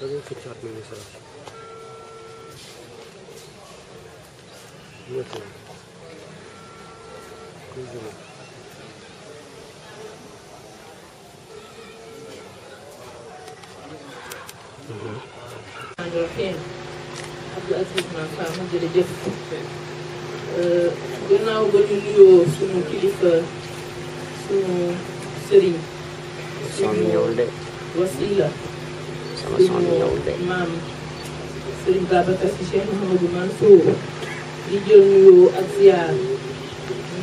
Kadang kecil administrasi. Iya tuh. Kujuh. Abdou Aziz Manfama jërëjëf gannaaw ba ñu nuyoo suñu kilifa suñu sëriñ suñu wasila suñu maam sëriñ Babacar Sy Cheikh Mouhamadou Mansour di jël nuyoo ak ziar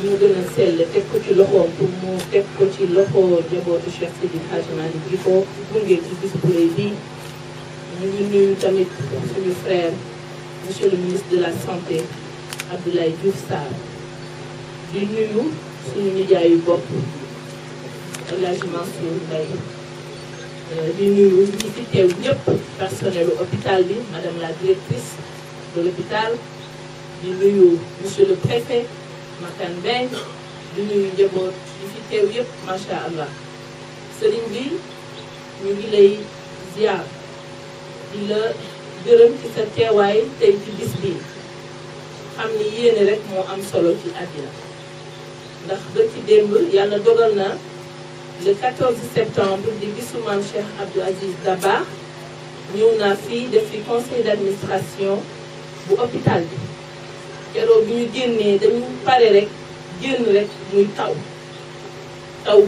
ñu gën a sell teg ko ci loxoom pour mu teg ko ci loxo njabootu Cheikh Seydi Hadji Malick di ko gunge ci bis bu rëy bii ñu ngi nuyu tamit suñu frère monsieur le ministre de la santé Abdoulaye Diouf Sarr di nuyu suñu nijaayu bopp El Hadji Mansour Mbaye di nuyu ñi fi teew ñëpp personnelu hôpital bi madame la directrice de l'hôpital di nuyu monsieur le préfet Makan Beng di nuyu njaboot ñi fi teew yëpp macha allah sëriñ bi ñu ngi lay ziar di la gërëm ci sa teewaay tey ci bis bi xam ni yéene rek moo am solo ci àddina ndax ba ci démb yàlla dogal na le 14 septembre di bisu maam Cheikh Abdou Aziz Dabakh ñëw naa fii def fi conseil d'administration bu hôpital bi keroog bi ñu génnee dañu pare rek génn rek muy taw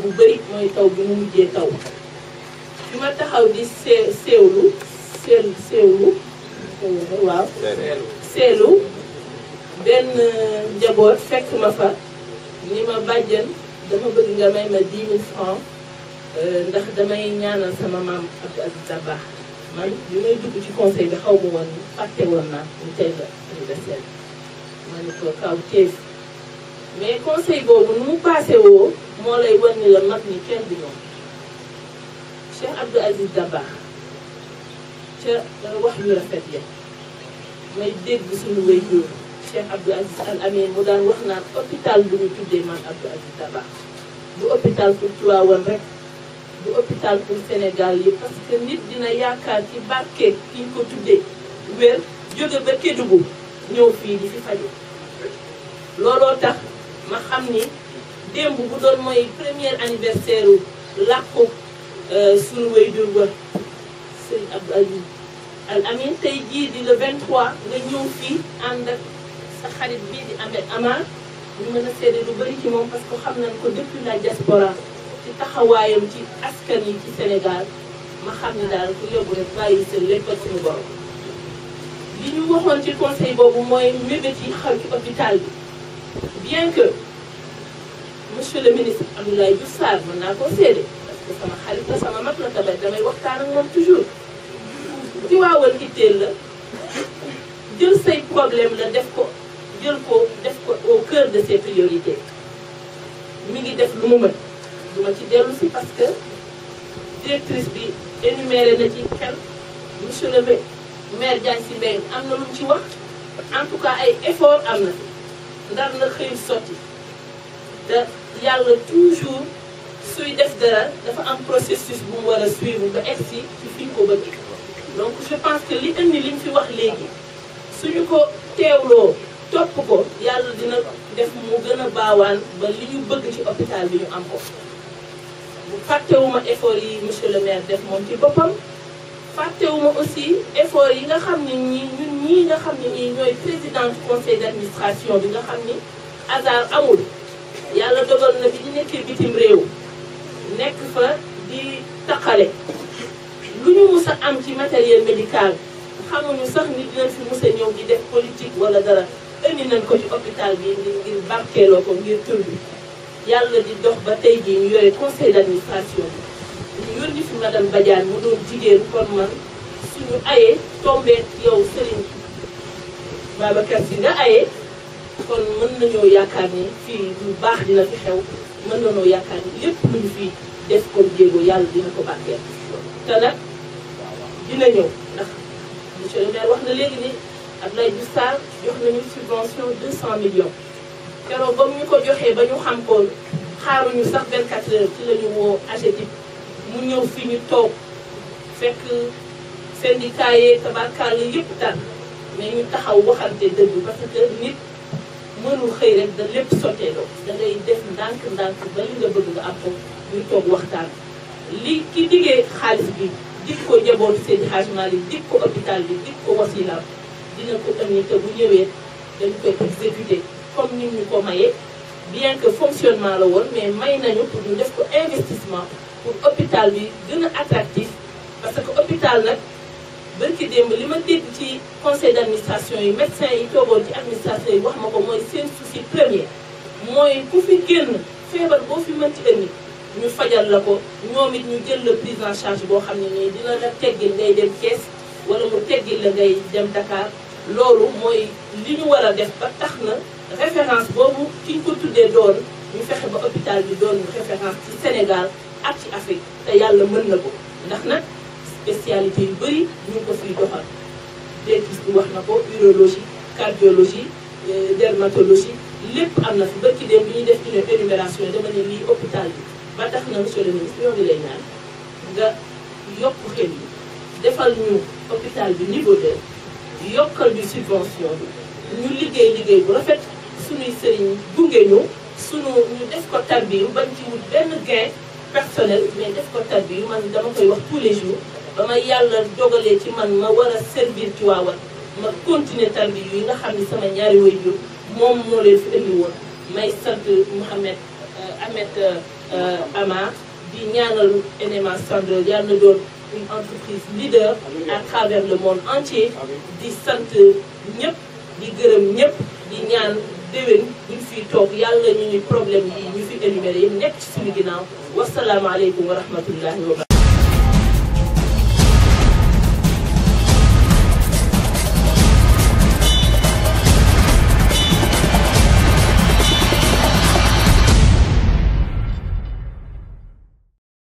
bu bëri mooy taw bi mu mujjee taw fi ma taxaw di seewlu waaw seelu benn njaboot fekk ma fa ni ma bàjjan dama bëgg nga may ma 10 000 francs ndax damay ñaanal sama maam Abdou Aziz Dabakh man bi may dugg ci conseil bi xaw ma woon fàtte woon naa ñu tey la anniversaire ma ni ko kaw teef mais conseil boobu nu mu passé woo moo lay wan ni la mag ni kenn du ñoom Cheikh Abdou Aziz Dabakh ca wax yu rafet ya may dégg suñu waajur Cheikh Abdou Aziz Al Amine mu daan wax naan hôpital bu ñu tuddee man Abdou Aziz Dabakh du hôpital pour Tivaouane rek du hôpital pour Sénégal yi parce que nit dina yaakaar ci barke ki ñu ko tuddee wér jóge ba Kédougou ñëw fii di fi faju looloo tax ma xam ni démb bu doon mooy premier anniversaire u làkku suñu waajur wa Sëriñ Abdou Aziz Al Amine tey jii di le 23 nga ñëw fii ànd ak sa xarit bii di Ahmed Amar ñu mën a seede lu bëri ci moom parce que xam nañ ko depuis la diaspora ci taxawaayam ci askan yi ci Sénégal ma xam ni daal ku yóbbu rek bàyyi sa lépp ak suñu borom. li ñu waxoon ci conseil boobu mooy mébét yi xaw ci hôpital bi bien que monsieur le ministre Abdoulaye Diouf Sarr mën naa koo seede parce que sama xarit la sama mag la tamit damay waxtaan ak moom toujours ci waawal itteel la jël say problème la def ko au cœur de ses priorités mi ngi def lu mu mën du ma ci dellu si parce que directrice bi énuméré na ci xel monsieur le maire Diagne Sy Mbengue am na lu mu ci wax en tout cas ay effort am na ndar na xëy sotti te yàlla toujours suy def dara dafa am processus bu mu war a suivre ba egsi ci fi ñu ko bëgg donc je pense que li indi li ñu fi wax léegi suñu ko teewloo topp ko yàlla dina def mu gën a baawaan ba li ñu bëgg ci hôpital bi ñu am ko bu fàttewuma effort yi monsieur le maire def moom ci boppam fàttewuma aussi effort yi nga xam ne ñun ñii nga xam ne ñii ñooy président conseil d'administration bi nga xam ni hasard amul yàlla dogal na bi ñu nekkee bitim réew nekk fa di taqale lu ñu mus a am ci matériel médical xamuñu sax nit dinañ fi mus a ñëw di def politique wala dara indi nañ ko ci hôpital bi ngir barkeeloo ko ngir tur bi yàlla di dox ba tey jii ñu yore conseil d'administration bi ñu yónni fi madame Badiane mu doon jigéen kon man suñu ayee tombé yow Serigne Babacar Sy nga ayee kon mën nañoo yaakaar ni fii lu baax dina fi xew mën nañoo yaakaar ni lépp lu ñu fi def comme jéego yàlla dina ko barkeel te nag dina ñëw ndax monsieur le maire wax na léegi ni Abdoulaye Diouf Sarr jox nañu subvention 200 millions keroog ba mu ñu ko joxee ba ñu xam ko xaaruñu sax 24 heures ci la ñu woo AGETIP mu ñëw fi ñu toog fekk syndicat yi tabarkaale yëpp tànn mais ñu taxaw waxante dëgg parce que nit mënul xëy rek da lépp sotteeloo da ngay def ndànk-ndànk ba li nga bëgg nga am ko ñu toog waxtaan. li ki diggee xaalis bi dig ko njabootu Seydi Hadji Malick dig ko hôpital bi dig ko wasilaam dina ko ëndi te bu ñëwee dañ koy exécuter comme ni ñu ko mayee bien que fonctionnement la woon mais may nañu pour ñu def ko investissement pour hôpital bi gën a attractif parce que hôpital nag bërki démb li ma dégg ci conseil d'administration yi médecins yi toogoon ci administration yi wax ma ko mooy seen souci premier mooy ku fi génn feebar boo fi mën ci ëndi ñu fajal la ko ñoom it ñu jël la prise en charge boo xam ne nii dina la teggil ngay dem Thiès wala mu teggil la ngay dem Dakar loolu mooy li ñu war a def ba tax na référence boobu ki ñu ko tuddee doon ñu fexe ba hôpital bi doon référence ci Sénégal ak ci Afrique te yàlla mën na ko ndax nag spécialité yu bëri ñu ngi ko fiy doxal dentiste bi wax na ko urologie cardiologie dermatologie lépp am na fi barki dem bi ñuy def une énumération dama ne lii hôpital bi ba tax na monsieur le ministre ñoo ngi lay ñaan nga yokk xel yi defal ñu hôpital bi niveau 2 yokkal ñu subvention bi ñu liggéey bu rafet suñuy sëriñ gunge ñu ñu def ko tarbiyu bañ ci wut benn gain personnel mais def ko tarbiyu man dama koy wax tous les jours ba ma yàlla dogalee ci man ma war a servir ci waawal ma continuer tarbiyu yi nga xam ni sama ñaari waajur moom moo leen fi indi woon may sant Ahmed Amar di ñaanal NMA Sandoz yàlla na doon une entreprise leader à travers le monde entier di sant ñëpp di gërëm ñëpp di ñaan déwén buñ fiy toog yàlla ñu problème yi ñu fi énuméré yëpp nekk ci suñu ginnaaw wasalaamaaleykum wa rahmatullahi wa barakatuh